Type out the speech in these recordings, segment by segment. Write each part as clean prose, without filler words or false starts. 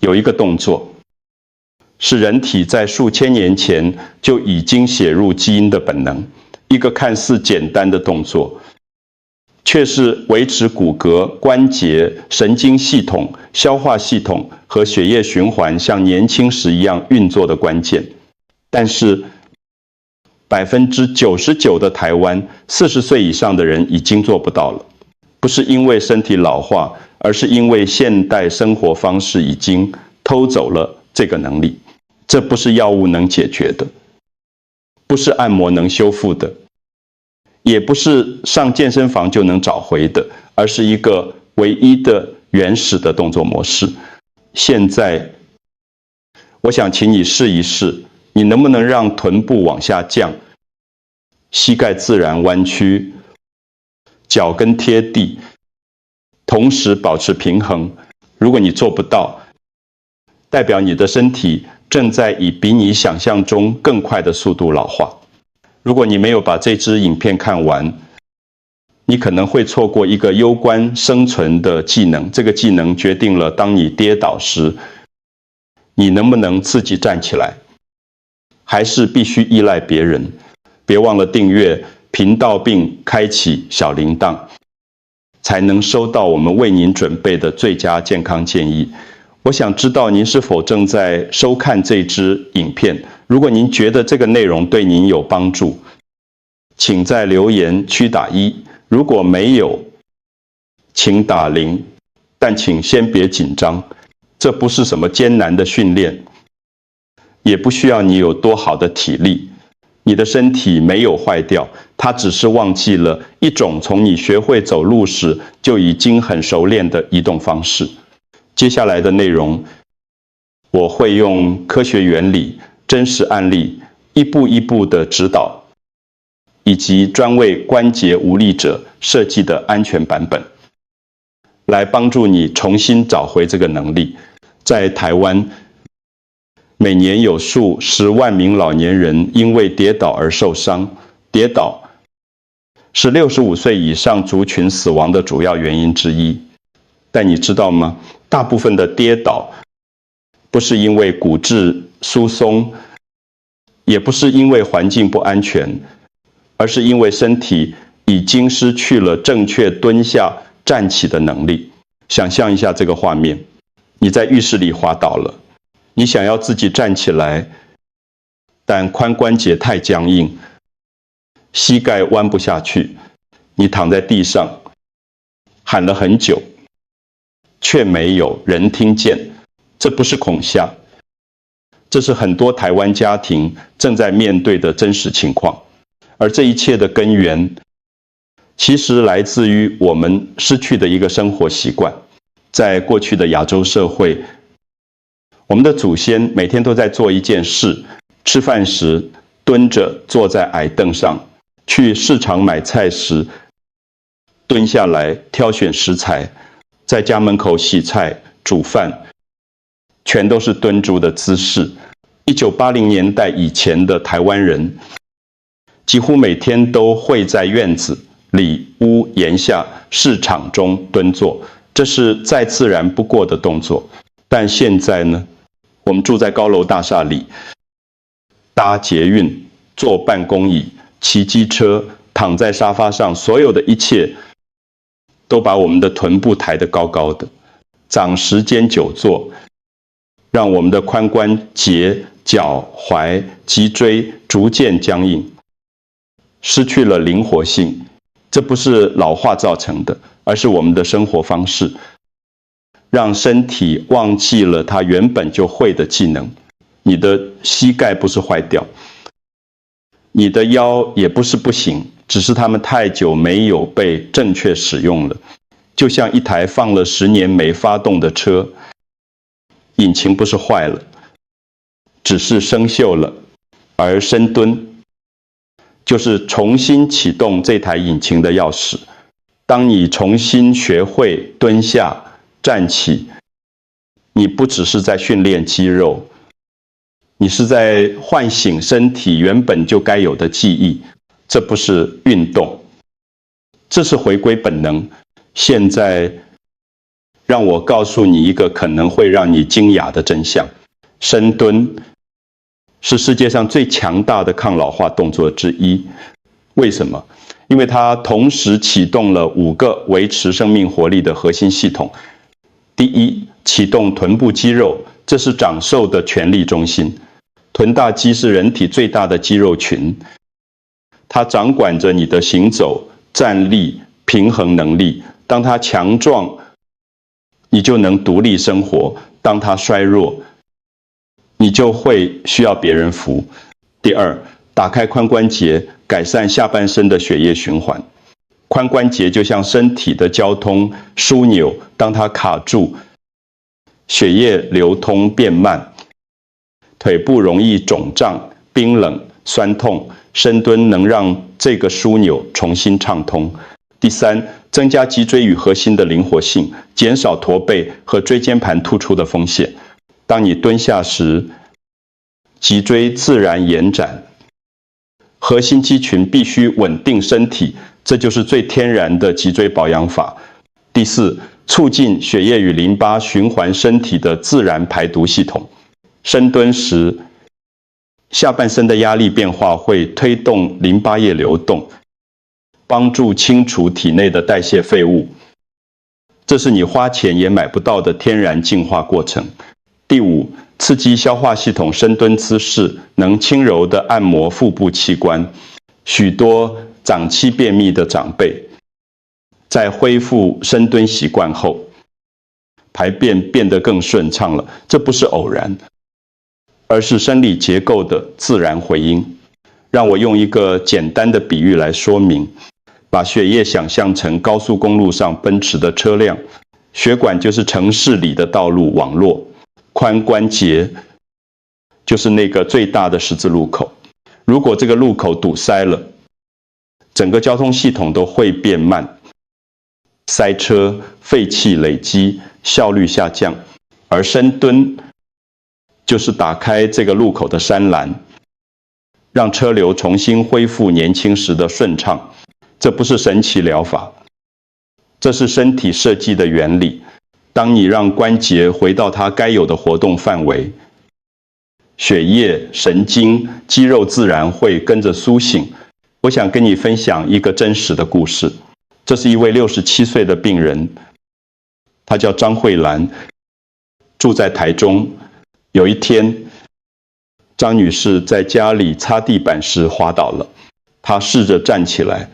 有一个动作，是人体在数千年前就已经写入基因的本能，一个看似简单的动作，却是维持骨骼、关节、神经系统、消化系统和血液循环像年轻时一样运作的关键。但是99%的台湾40岁以上的人已经做不到了，不是因为身体老化，而是因为现代生活方式已经偷走了这个能力。这不是药物能解决的，不是按摩能修复的，也不是上健身房就能找回的，而是一个唯一的原始的动作模式。现在，我想请你试一试，你能不能让臀部往下降，膝盖自然弯曲，脚跟贴地，同时保持平衡。如果你做不到，代表你的身体正在以比你想象中更快的速度老化。如果你没有把这支影片看完，你可能会错过一个攸关生存的技能。这个技能决定了当你跌倒时，你能不能自己站起来，还是必须依赖别人。别忘了订阅频道并开启小铃铛，才能收到我们为您准备的最佳健康建议。我想知道您是否正在收看这支影片。如果您觉得这个内容对您有帮助，请在留言区打1，如果没有，请打0。但请先别紧张，这不是什么艰难的训练，也不需要你有多好的体力。你的身体没有坏掉，它只是忘记了一种从你学会走路时就已经很熟练的移动方式。接下来的内容，我会用科学原理、真实案例，一步一步的指导，以及专为关节无力者设计的安全版本，来帮助你重新找回这个能力。在台湾，每年有数10万名老年人因为跌倒而受伤，跌倒是65岁以上族群死亡的主要原因之一。但你知道吗？大部分的跌倒不是因为骨质疏松，也不是因为环境不安全，而是因为身体已经失去了正确蹲下站起的能力。想象一下这个画面，你在浴室里滑倒了，你想要自己站起来，但髋关节太僵硬，膝盖弯不下去，你躺在地上喊了很久，却没有人听见。这不是恐吓，这是很多台湾家庭正在面对的真实情况。而这一切的根源，其实来自于我们失去的一个生活习惯。在过去的亚洲社会，我们的祖先每天都在做一件事：吃饭时蹲着坐在矮凳上，去市场买菜时蹲下来挑选食材，在家门口洗菜、煮饭，全都是蹲猪的姿势。1980年代以前的台湾人，几乎每天都会在院子里、屋檐下、市场中蹲坐，这是再自然不过的动作。但现在呢，我们住在高楼大厦里，搭捷运、坐办公椅、骑机车、躺在沙发上，所有的一切都把我们的臀部抬得高高的。长时间久坐，让我们的髋关节、脚踝、脊椎逐渐僵硬，失去了灵活性。这不是老化造成的，而是我们的生活方式，让身体忘记了它原本就会的技能。你的膝盖不是坏掉，你的腰也不是不行，只是它们太久没有被正确使用了。就像一台放了10年没发动的车，引擎不是坏了，只是生锈了，而深蹲就是重新启动这台引擎的钥匙。当你重新学会蹲下、站起，你不只是在训练肌肉，你是在唤醒身体原本就该有的记忆。这不是运动，这是回归本能。现在让我告诉你一个可能会让你惊讶的真相：深蹲是世界上最强大的抗老化动作之一。为什么？因为它同时启动了5个维持生命活力的核心系统。第一，启动臀部肌肉，这是长寿的权力中心。臀大肌是人体最大的肌肉群，它掌管着你的行走、站立、平衡能力。当它强壮，你就能独立生活；当它衰弱，你就会需要别人扶。第二，打开髋关节，改善下半身的血液循环。髋关节就像身体的交通枢纽，当它卡住，血液流通变慢，腿部容易肿胀、冰冷、酸痛。深蹲能让这个枢纽重新畅通。第三，增加脊椎与核心的灵活性，减少驼背和椎间盘突出的风险。当你蹲下时，脊椎自然延展，核心肌群必须稳定身体，这就是最天然的脊椎保养法。第四，促进血液与淋巴循环身体的自然排毒系统。深蹲时，下半身的压力变化会推动淋巴液流动，帮助清除体内的代谢废物，这是你花钱也买不到的天然净化过程。第五，刺激消化系统。深蹲姿势能轻柔地按摩腹部器官。许多长期便秘的长辈在恢复深蹲习惯后，排便变得更顺畅了。这不是偶然，而是生理结构的自然回应。让我用一个简单的比喻来说明。把血液想象成高速公路上奔驰的车辆，血管就是城市里的道路网络，髋关节就是那个最大的十字路口。如果这个路口堵塞了，整个交通系统都会变慢，塞车、废气累积，效率下降。而深蹲就是打开这个路口的栅栏，让车流重新恢复年轻时的顺畅。这不是神奇疗法，这是身体设计的原理。当你让关节回到它该有的活动范围，血液、神经、肌肉自然会跟着苏醒。我想跟你分享一个真实的故事。这是一位67岁的病人，她叫张慧兰，住在台中。有一天，张女士在家里擦地板时滑倒了，她试着站起来，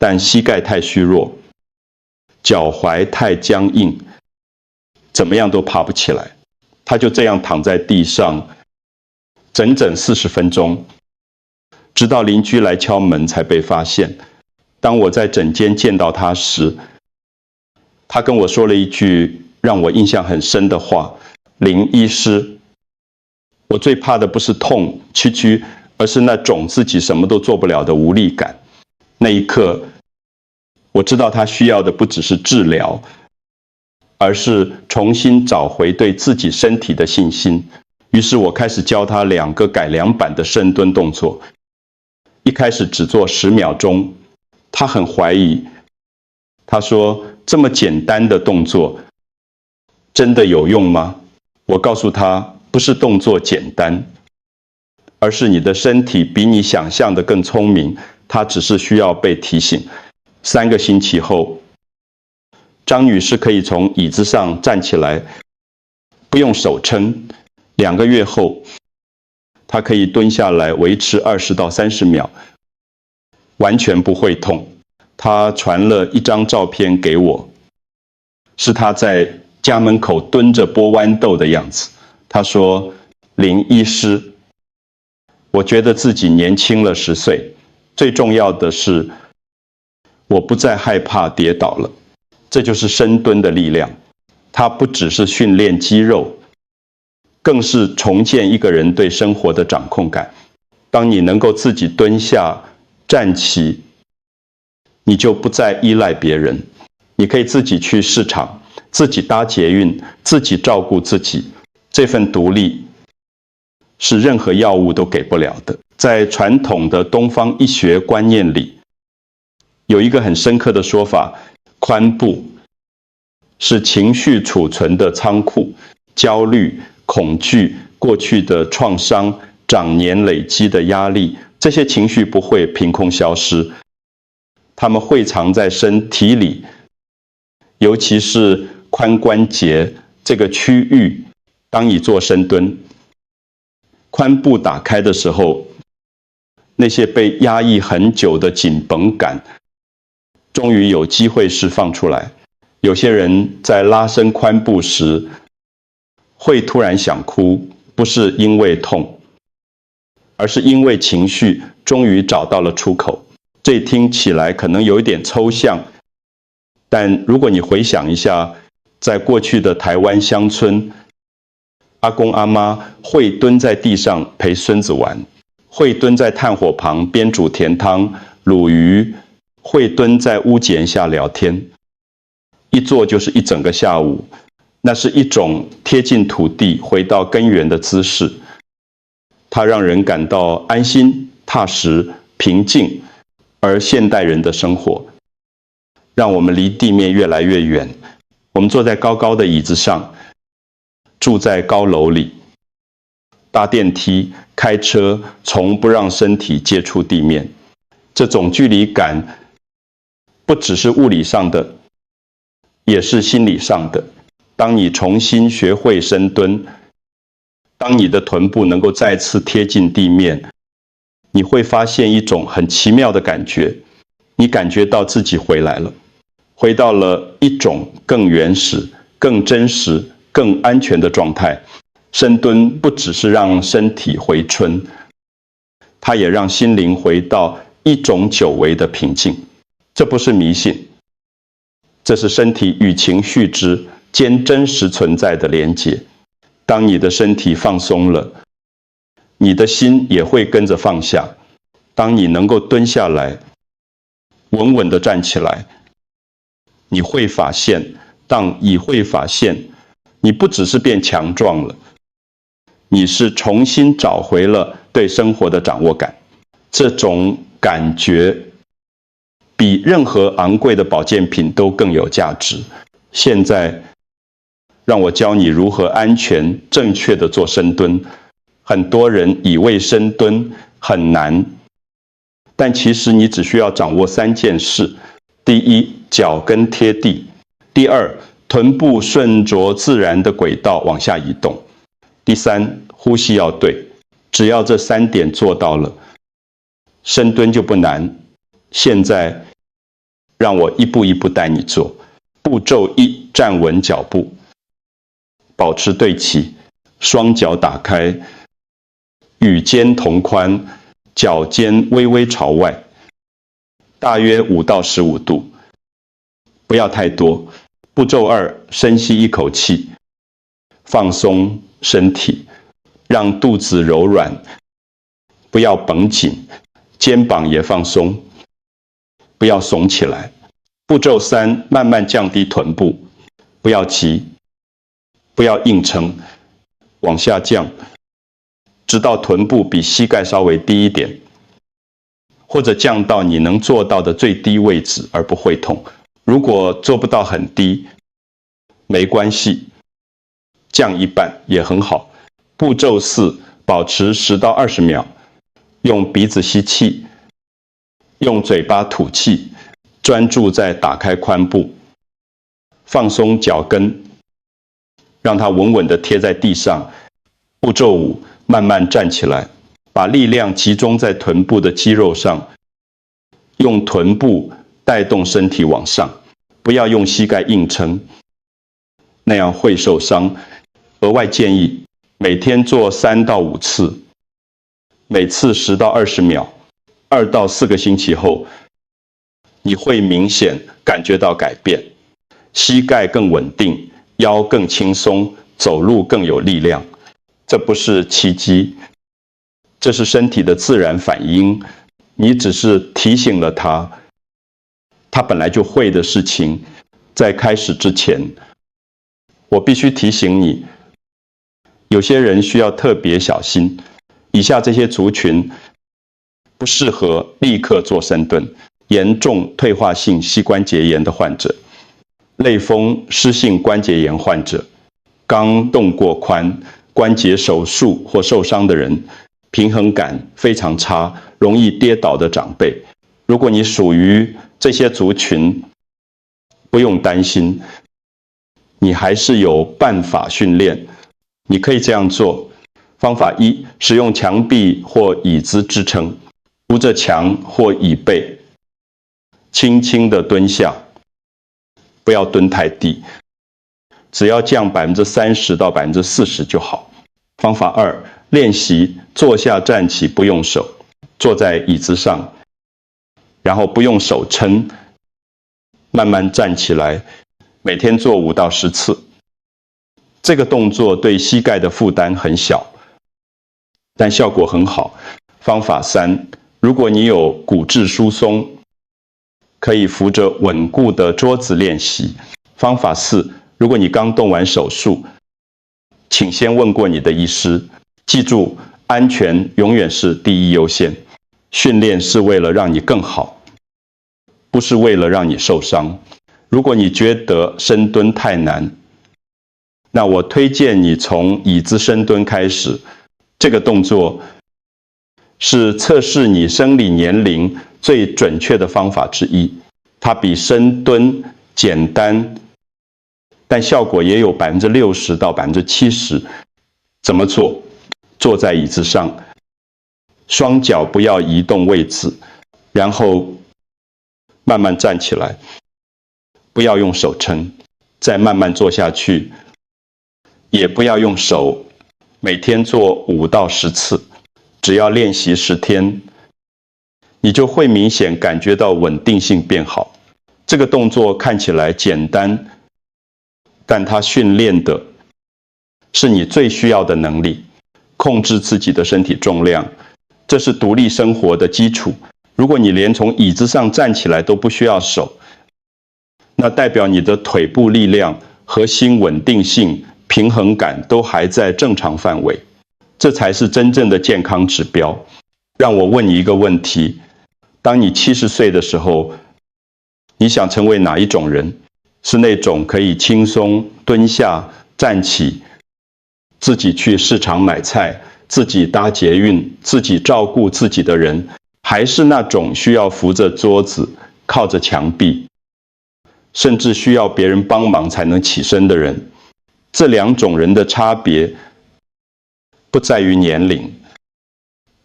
但膝盖太虚弱，脚踝太僵硬，怎么样都爬不起来。她就这样躺在地上整整40分钟，直到邻居来敲门才被发现。当我在诊间见到她时，她跟我说了一句让我印象很深的话：林医师，我最怕的不是痛区区，而是那种自己什么都做不了的无力感。那一刻，我知道他需要的不只是治疗，而是重新找回对自己身体的信心。于是我开始教他2个改良版的深蹲动作。一开始只做10秒钟，他很怀疑。他说：“这么简单的动作，真的有用吗？”我告诉他，不是动作简单，而是你的身体比你想象的更聪明，它只是需要被提醒。3个星期后，张女士可以从椅子上站起来，不用手撑。2个月后，她可以蹲下来维持20到30秒，完全不会痛。她传了一张照片给我，是她在家门口蹲着剥豌豆的样子。她说：“林医师，我觉得自己年轻了10岁，最重要的是，我不再害怕跌倒了。”这就是深蹲的力量。它不只是训练肌肉，更是重建一个人对生活的掌控感。当你能够自己蹲下、站起，你就不再依赖别人。你可以自己去市场，自己搭捷运，自己照顾自己。这份独立是任何药物都给不了的。在传统的东方医学观念里，有一个很深刻的说法：髋部是情绪储存的仓库，焦虑、恐惧、过去的创伤、长年累积的压力，这些情绪不会凭空消失，它们会藏在身体里，尤其是髋关节这个区域。当你做深蹲，髋部打开的时候，那些被压抑很久的紧绷感，终于有机会释放出来。有些人在拉伸髋部时，会突然想哭，不是因为痛，而是因为情绪终于找到了出口。这听起来可能有一点抽象，但如果你回想一下，在过去的台湾乡村，阿公阿妈会蹲在地上陪孙子玩，会蹲在炭火旁边煮甜汤、卤鱼，会蹲在屋檐下聊天，一坐就是一整个下午。那是一种贴近土地、回到根源的姿势，它让人感到安心、踏实、平静。而现代人的生活，让我们离地面越来越远。我们坐在高高的椅子上，住在高楼里，搭电梯、开车，从不让身体接触地面。这种距离感，不只是物理上的，也是心理上的。当你重新学会深蹲，当你的臀部能够再次贴近地面，你会发现一种很奇妙的感觉，你感觉到自己回来了，回到了一种更原始、更真实、更安全的状态。深蹲不只是让身体回春，它也让心灵回到一种久违的平静。这不是迷信，这是身体与情绪之间真实存在的连结。当你的身体放松了，你的心也会跟着放下。当你能够蹲下来，稳稳地站起来，你会发现，你不只是变强壮了，你是重新找回了对生活的掌握感。这种感觉比任何昂贵的保健品都更有价值。现在，让我教你如何安全、正确地做深蹲。很多人以为深蹲很难，但其实你只需要掌握3件事：第一，脚跟贴地；第二，臀部顺着自然的轨道往下移动；第三，呼吸要对。只要这3点做到了，深蹲就不难。现在，让我一步一步带你做。步骤1：站稳脚步，保持对齐，双脚打开，与肩同宽，脚尖微微朝外，大约5到15度，不要太多。步骤2：深吸一口气，放松身体，让肚子柔软，不要绷紧，肩膀也放松，不要耸起来。步骤3：慢慢降低臀部，不要急，不要硬撑，往下降，直到臀部比膝盖稍微低一点，或者降到你能做到的最低位置而不会痛。如果做不到很低，没关系，降一半也很好。步骤4：保持10到20秒，用鼻子吸气，用嘴巴吐气，专注在打开髋部，放松脚跟，让它稳稳地贴在地上。步骤5：慢慢站起来，把力量集中在臀部的肌肉上，用臀部带动身体往上，不要用膝盖硬撑，那样会受伤。额外建议，每天做3到5次，每次10到20秒，2到4个星期后，你会明显感觉到改变，膝盖更稳定，腰更轻松，走路更有力量。这不是奇迹，这是身体的自然反应，你只是提醒了它本来就会的事情。在开始之前，我必须提醒你，有些人需要特别小心。以下这些族群不适合立刻做深蹲：严重退化性膝关节炎的患者、类风湿性关节炎患者、刚动过髋、关节手术或受伤的人、平衡感非常差、容易跌倒的长辈。如果你属于这些族群，不用担心，你还是有办法训练。你可以这样做。方法一，使用墙壁或椅子支撑，扶着墙或椅背，轻轻地蹲下，不要蹲太低，只要降30%到40%就好。方法二，练习坐下站起不用手，坐在椅子上，然后不用手撑，慢慢站起来，每天做5到10次。这个动作对膝盖的负担很小，但效果很好。方法三，如果你有骨质疏松，可以扶着稳固的桌子练习。方法四，如果你刚动完手术，请先问过你的医师。记住，安全永远是第一优先。训练是为了让你更好，不是为了让你受伤。如果你觉得深蹲太难，那我推荐你从椅子深蹲开始。这个动作是测试你生理年龄最准确的方法之一。它比深蹲简单，但效果也有60%到70%。怎么做？坐在椅子上，双脚不要移动位置，然后慢慢站起来，不要用手撑，再慢慢坐下去，也不要用手。每天做5到10次，只要练习10天，你就会明显感觉到稳定性变好。这个动作看起来简单，但它训练的是你最需要的能力，控制自己的身体重量，这是独立生活的基础。如果你连从椅子上站起来都不需要手，那代表你的腿部力量、核心稳定性、平衡感都还在正常范围，这才是真正的健康指标。让我问你一个问题：当你70岁的时候，你想成为哪一种人？是那种可以轻松蹲下、站起，自己去市场买菜，自己搭捷运，自己照顾自己的人，还是那种需要扶着桌子、靠着墙壁，甚至需要别人帮忙才能起身的人？这2种人的差别不在于年龄，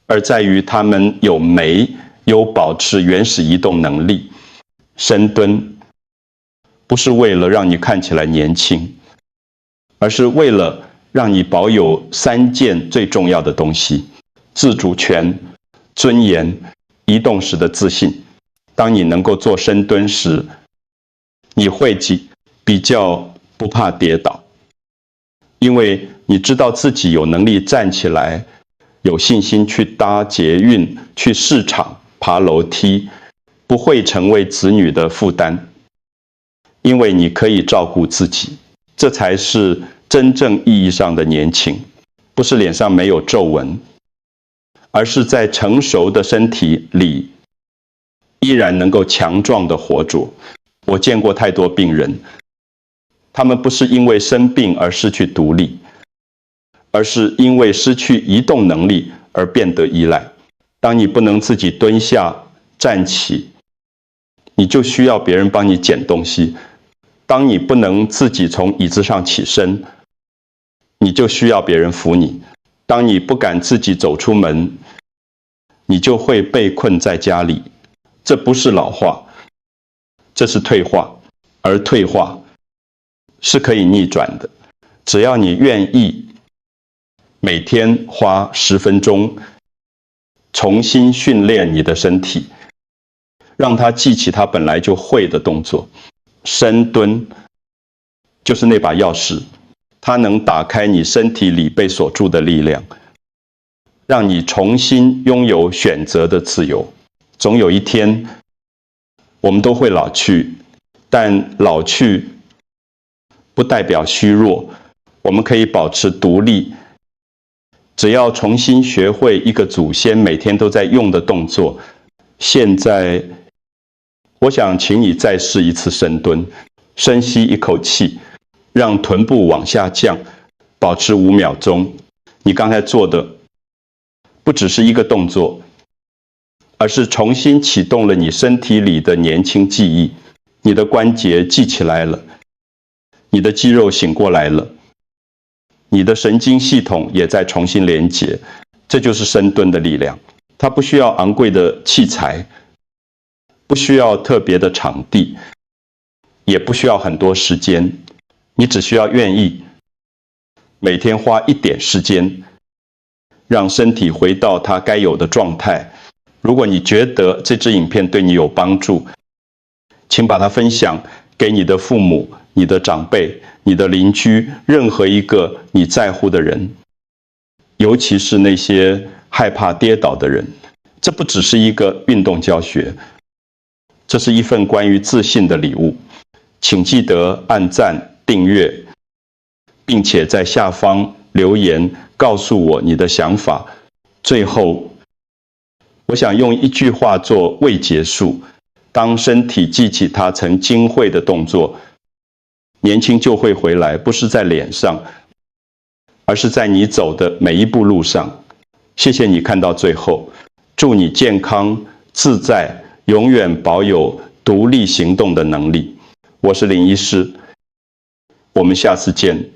而在于他们有保持原始移动能力。深蹲不是为了让你看起来年轻，而是为了让你保有3件最重要的东西：自主权、尊严、移动时的自信。当你能够做深蹲时，你会比较不怕跌倒，因为你知道自己有能力站起来，有信心去搭捷运、去市场、爬楼梯，不会成为子女的负担，因为你可以照顾自己。这才是真正意义上的年轻，不是脸上没有皱纹，而是在成熟的身体里依然能够强壮的活着。我见过太多病人，他们不是因为生病而失去独立，而是因为失去移动能力而变得依赖。当你不能自己蹲下、站起，你就需要别人帮你捡东西；当你不能自己从椅子上起身，你就需要别人扶你；当你不敢自己走出门，你就会被困在家里。这不是老化，这是退化，而退化是可以逆转的。只要你愿意每天花10分钟重新训练你的身体，让它记起它本来就会的动作。深蹲就是那把钥匙，它能打开你身体里被锁住的力量，让你重新拥有选择的自由。总有一天，我们都会老去，但老去不代表虚弱，我们可以保持独立。只要重新学会一个祖先每天都在用的动作。现在我想请你再试一次深蹲，深吸一口气，让臀部往下降，保持5秒钟。你刚才做的不只是一个动作，而是重新启动了你身体里的年轻记忆，你的关节记起来了，你的肌肉醒过来了，你的神经系统也在重新连结。这就是深蹲的力量。它不需要昂贵的器材，不需要特别的场地，也不需要很多时间，你只需要愿意每天花一点时间，让身体回到它该有的状态。如果你觉得这支影片对你有帮助，请把它分享给你的父母、你的长辈、你的邻居，任何一个你在乎的人，尤其是那些害怕跌倒的人。这不只是一个运动教学，这是一份关于自信的礼物。请记得按赞、订阅，并且在下方留言告诉我你的想法。最后，我想用一句话做未结束：当身体记起它曾经会的动作，年轻就会回来，不是在脸上，而是在你走的每一步路上。谢谢你看到最后，祝你健康自在，永远保有独立行动的能力。我是林医师，我们下次见。